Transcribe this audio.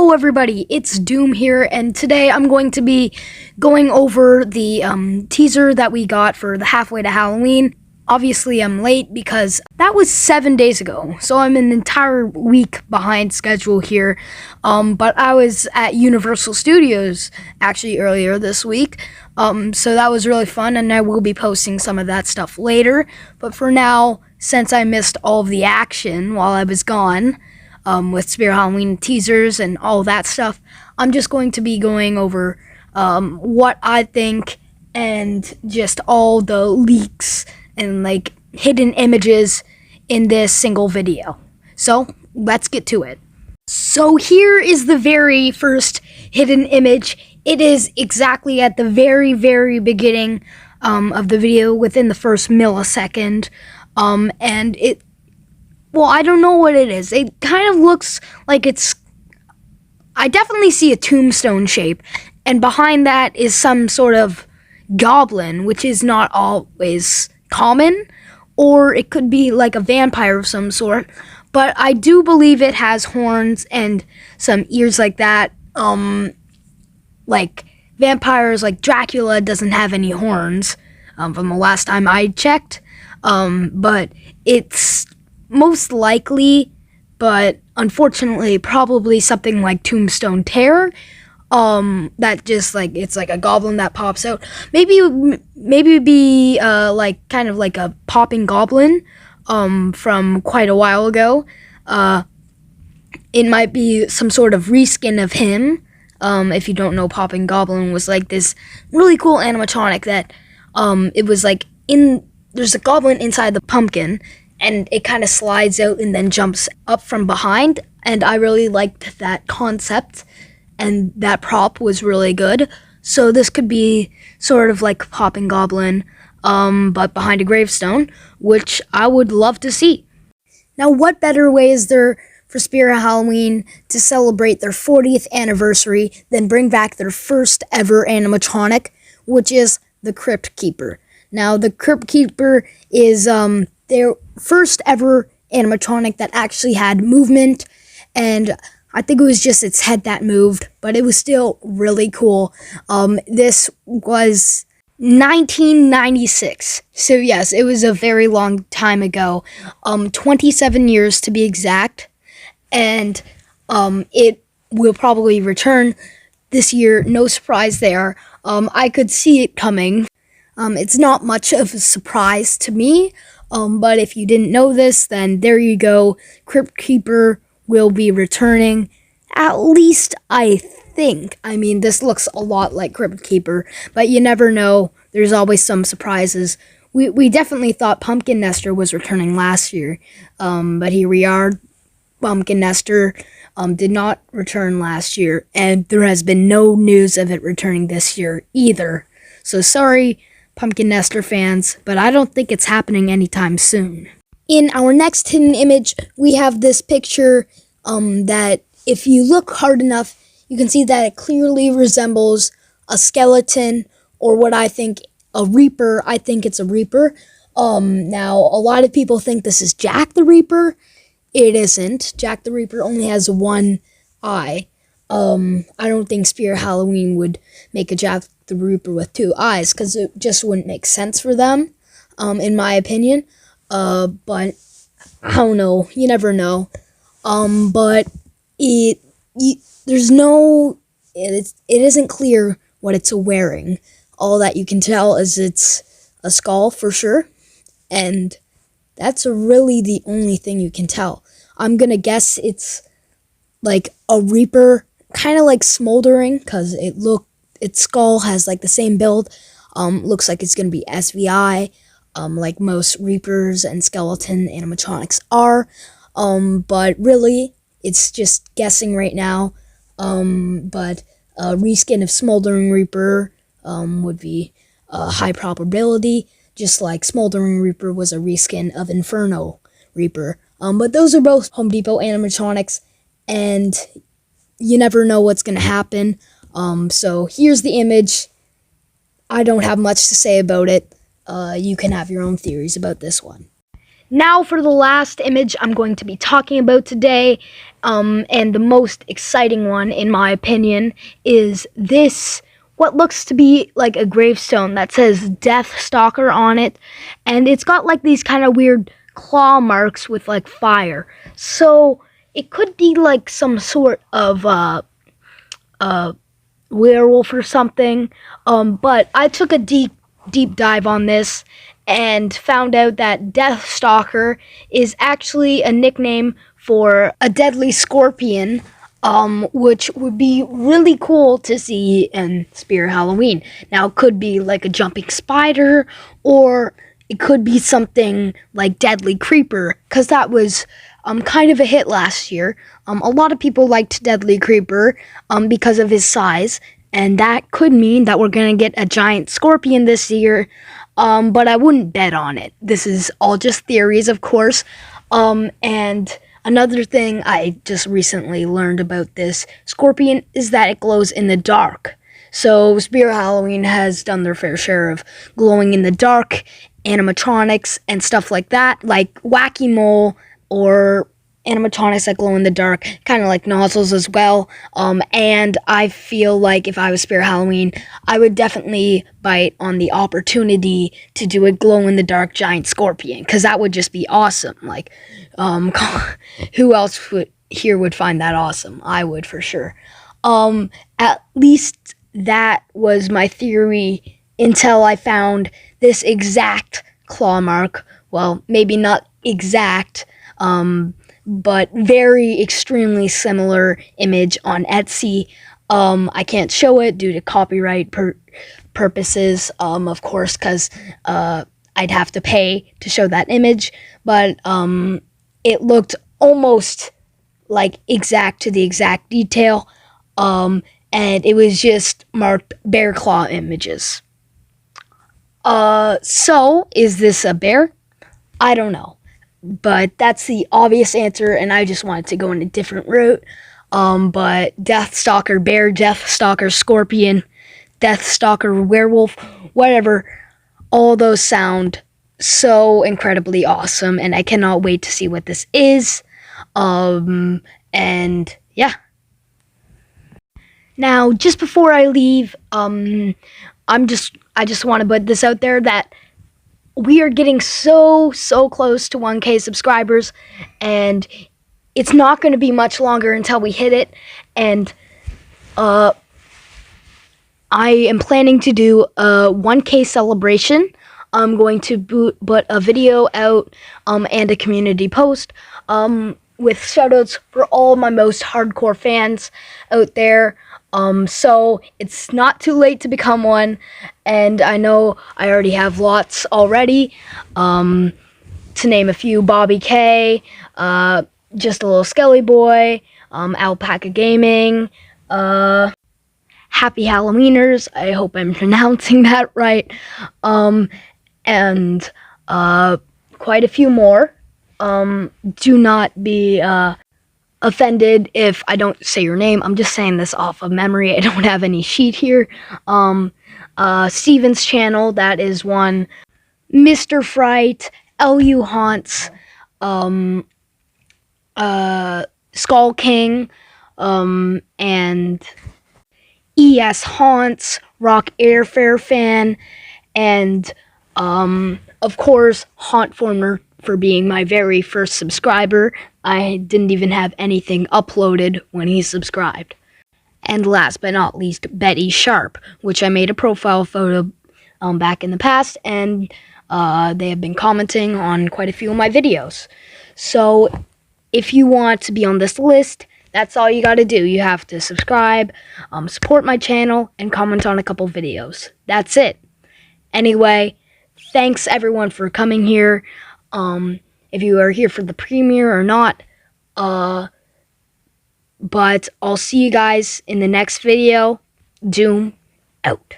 Yo everybody, it's Doom here, and today I'm going to be going over the teaser that we got for the Halfway to Halloween. Obviously I'm late because that was 7 days ago, so I'm an entire week behind schedule here. But I was at Universal Studios actually earlier this week, so that was really fun, and I will be posting some of that stuff later. But for now, since I missed all of the action while I was gone, with Spirit Halloween teasers and all that stuff, I'm just going to be going over what I think and just all the leaks and like hidden images in this single video. So let's get to it. So here is the very first hidden image. It is exactly at the very beginning of the video, within the first millisecond, and well, I don't know what it is. It kind of looks like I definitely see a tombstone shape, and behind that is some sort of goblin, which is not always common, or it could be like a vampire of some sort, but I do believe it has horns and some ears like that. Like vampires, like Dracula doesn't have any horns, from the last time I checked, but it's most likely, but unfortunately probably something like Tombstone Terror, that just like, it's like a goblin that pops out. Maybe it'd be like kind of like a popping goblin from quite a while ago. It might be some sort of reskin of him. If you don't know, Popping Goblin was like this really cool animatronic that it was like there's a goblin inside the pumpkin, and it kind of slides out and then jumps up from behind, and I really liked that concept, and that prop was really good. So this could be sort of like Popping Goblin, but behind a gravestone, which I would love to see. Now, what better way is there for Spirit Halloween to celebrate their 40th anniversary than bring back their first ever animatronic, which is the Crypt Keeper. Now, the Crypt Keeper is their first ever animatronic that actually had movement, and I think it was just its head that moved, but it was still really cool. This was 1996, so yes, it was a very long time ago, 27 years to be exact, and it will probably return this year. No surprise there. I could see it coming. It's not much of a surprise to me, but if you didn't know this, then there you go. Crypt Keeper will be returning, at least I think. I mean, this looks a lot like Crypt Keeper, but you never know. There's always some surprises. We definitely thought Pumpkin Nester was returning last year, but here we are. Pumpkin Nester did not return last year, and there has been no news of it returning this year either. So sorry, Pumpkin Nester fans, but I don't think it's happening anytime soon. In our next hidden image, we have this picture that, if you look hard enough, you can see that it clearly resembles a skeleton, or what I think, a Reaper. I think it's a Reaper. Now, a lot of people think this is Jack the Reaper. It isn't. Jack the Reaper only has one eye. I don't think Spirit Halloween would make a Jack the Reaper with two eyes, because it just wouldn't make sense for them, in my opinion. But I don't know. You never know. But it isn't clear what it's wearing. All that you can tell is it's a skull for sure, and that's really the only thing you can tell. I'm gonna guess it's like a Reaper, kind of like smoldering, because its skull has like the same build. Looks like it's gonna be SVI, like most Reapers and skeleton animatronics are. But really, it's just guessing right now. But a reskin of Smoldering Reaper would be a high probability, just like Smoldering Reaper was a reskin of Inferno Reaper. But those are both Home Depot animatronics, and you never know what's gonna happen. So here's the image. I don't have much to say about it. You can have your own theories about this one. Now for the last image I'm going to be talking about today, and the most exciting one in my opinion is this, what looks to be like a gravestone that says Death Stalker on it, and it's got like these kind of weird claw marks with like fire. So it could be like some sort of werewolf or something. But I took a deep dive on this and found out that Death Stalker is actually a nickname for a deadly scorpion, which would be really cool to see in Spirit Halloween. Now, it could be like a jumping spider, or it could be something like Deadly Creeper, because that was kind of a hit last year. A lot of people liked Deadly Creeper because of his size, and that could mean that we're going to get a giant scorpion this year, but I wouldn't bet on it. This is all just theories, of course. And another thing I just recently learned about this scorpion is that it glows in the dark. So Spirit Halloween has done their fair share of glowing in the dark animatronics and stuff like that, like Wacky Mole, or animatronics that glow in the dark, kind of like nozzles as well. And I feel like if I was Spirit Halloween, I would definitely bite on the opportunity to do a glow in the dark giant scorpion, because that would just be awesome. Like, who else would find that awesome? I would, for sure. At least that was my theory until I found this exact claw mark. Well, maybe not exact, but very extremely similar image on Etsy. I can't show it due to copyright purposes, of course, because I'd have to pay to show that image, but it looked almost like exact to the exact detail, and it was just marked bear claw images. So is this a bear? I don't know. But that's the obvious answer, and I just wanted to go in a different route. But Death Stalker bear, Death Stalker scorpion, Death Stalker werewolf, whatever, all those sound so incredibly awesome, and I cannot wait to see what this is. And yeah. Now, just before I leave, I just want to put this out there that we are getting so close to 1K subscribers, and it's not going to be much longer until we hit it. And I am planning to do a 1K celebration. I'm going to put a video out and a community post with shoutouts for all my most hardcore fans out there. So it's not too late to become one, and I know I already have lots already, to name a few: Bobby K, Just a Little Skelly Boy, Alpaca Gaming, Happy Halloweeners, I hope I'm pronouncing that right, and quite a few more. Do not be offended if I don't say your name. I'm just saying this off of memory. I don't have any sheet here. Steven's channel, that is one. Mr. Fright, LU Haunts, Skull King, and ES Haunts, Rock Airfare Fan, and of course Haunt Former for being my very first subscriber. I didn't even have anything uploaded when he subscribed. And last but not least, Betty Sharp, which I made a profile photo back in the past, and they have been commenting on quite a few of my videos. So if you want to be on this list, that's all you gotta do. You have to subscribe, support my channel, and comment on a couple videos. That's it. Anyway, thanks everyone for coming here. If you are here for the premiere or not, but I'll see you guys in the next video. Doom out.